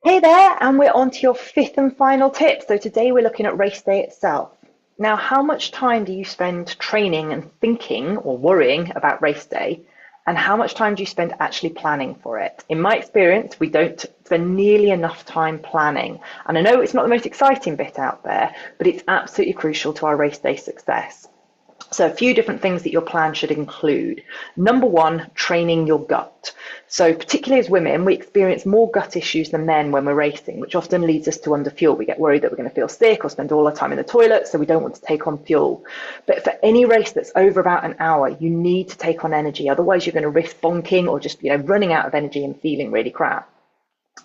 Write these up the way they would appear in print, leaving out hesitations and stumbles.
Hey there, and we're on to your fifth and final tip. So today we're looking at race day itself. Now, how much time do you spend training and thinking or worrying about race day? And how much time do you spend actually planning for it? In my experience, we don't spend nearly enough time planning. And I know it's not the most exciting bit out there, but it's absolutely crucial to our race day success. So a few different things that your plan should include. Number one, training your gut. So particularly as women, we experience more gut issues than men when we're racing, which often leads us to underfuel. We get worried that we're going to feel sick or spend all our time in the toilet, so we don't want to take on fuel. But for any race that's over about an hour, you need to take on energy. Otherwise, you're going to risk bonking or just running out of energy and feeling really crap.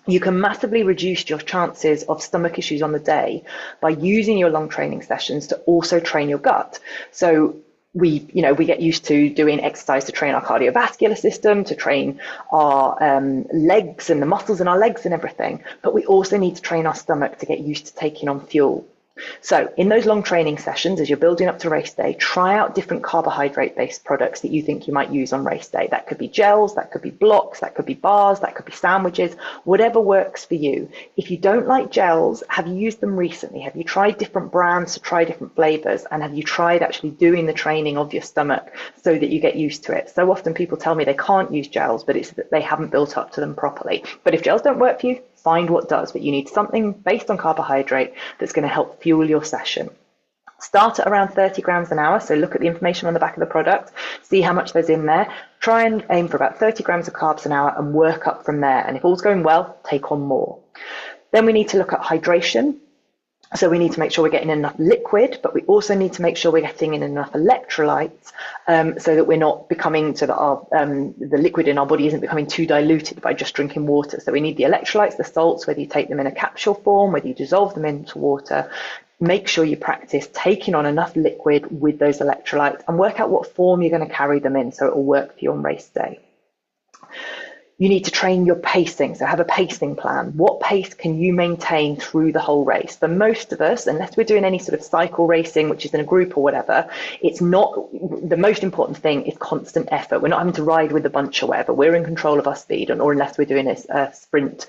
You can massively reduce your chances of stomach issues on the day by using your long training sessions to also train your gut. So we get used to doing exercise to train our cardiovascular system, to train our legs and the muscles in our legs and everything. But we also need to train our stomach to get used to taking on fuel. So in those long training sessions, as you're building up to race day, try out different carbohydrate-based products that you think you might use on race day. That could be gels, that could be blocks, that could be bars, that could be sandwiches, whatever works for you. If you don't like gels, have you used them recently? Have you tried different brands to try different flavors? And have you tried actually doing the training of your stomach so that you get used to it? So often people tell me they can't use gels, but it's that they haven't built up to them properly. But if gels don't work for you, find what does, but you need something based on carbohydrate that's going to help fuel your session. Start at around 30 grams an hour, so look at the information on the back of the product, see how much there's in there, try and aim for about 30 grams of carbs an hour and work up from there. And if all's going well, take on more. Then we need to look at hydration. So we need to make sure we're getting enough liquid, but we also need to make sure we're getting in enough electrolytes so that we're not becoming, so that the liquid in our body isn't becoming too diluted by just drinking water. So we need the electrolytes, the salts, whether you take them in a capsule form, whether you dissolve them into water. Make sure you practice taking on enough liquid with those electrolytes and work out what form you're going to carry them in so it will work for you on race day. You need to train your pacing. So have a pacing plan. What pace can you maintain through the whole race? For most of us, unless we're doing any sort of cycle racing, which is in a group or whatever, it's not the most important thing is constant effort. We're not having to ride with a bunch or whatever. We're in control of our speed, or unless we're doing a sprint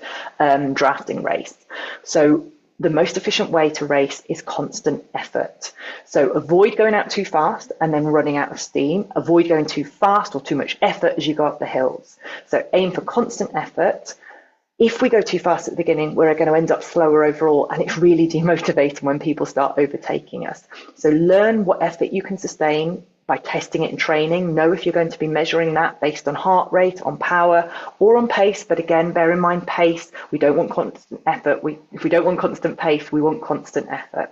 drafting race. So the most efficient way to race is constant effort. So avoid going out too fast and then running out of steam. Avoid going too fast or too much effort as you go up the hills. So aim for constant effort. If we go too fast at the beginning, we're going to end up slower overall, and it's really demotivating when people start overtaking us. So learn what effort you can sustain by testing it in training. Know if you're going to be measuring that based on heart rate, on power, or on pace. But again, bear in mind pace. We don't want constant effort. If we don't want constant pace, we want constant effort.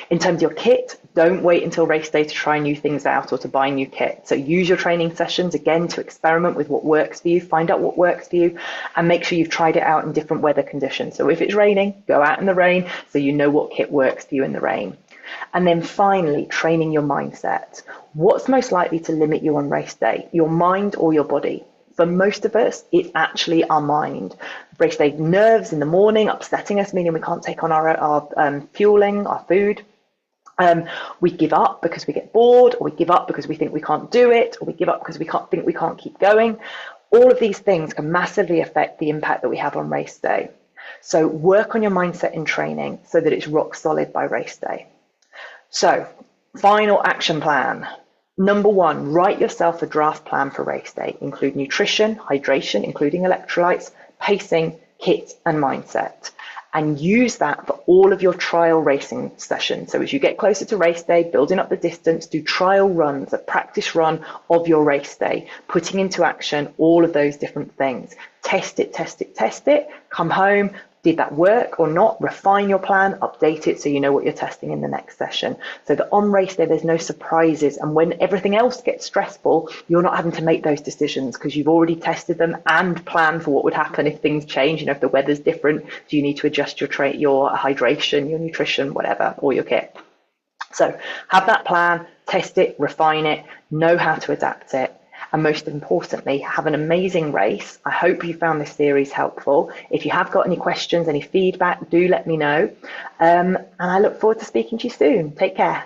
In terms of your kit, don't wait until race day to try new things out or to buy new kit. So use your training sessions again to experiment with what works for you, find out what works for you, and make sure you've tried it out in different weather conditions. So if it's raining, go out in the rain so you know what kit works for you in the rain. And then finally, training your mindset. What's most likely to limit you on race day, your mind or your body? For most of us, it's actually our mind. Race day nerves in the morning upsetting us, meaning we can't take on our fueling, our food. We give up because we get bored, or we give up because we think we can't do it, or we give up because we can't keep going. All of these things can massively affect the impact that we have on race day. So work on your mindset in training so that it's rock solid by race day. So, final action plan. Number one, write yourself a draft plan for race day. Include nutrition, hydration, including electrolytes, pacing, kit, and mindset. And use that for all of your trial racing sessions. So as you get closer to race day, building up the distance, do trial runs, a practice run of your race day, putting into action all of those different things. Test it, test it, test it, come home. Did that work or not? Refine your plan, update it so you know what you're testing in the next session. So that on race day, there's no surprises. And when everything else gets stressful, you're not having to make those decisions because you've already tested them and planned for what would happen if things change. If the weather's different, do you need to adjust your hydration, your nutrition, whatever, or your kit? So have that plan, test it, refine it, know how to adapt it. And most importantly, have an amazing race. I hope you found this series helpful. If you have got any questions, any feedback, do let me know. And I look forward to speaking to you soon. Take care.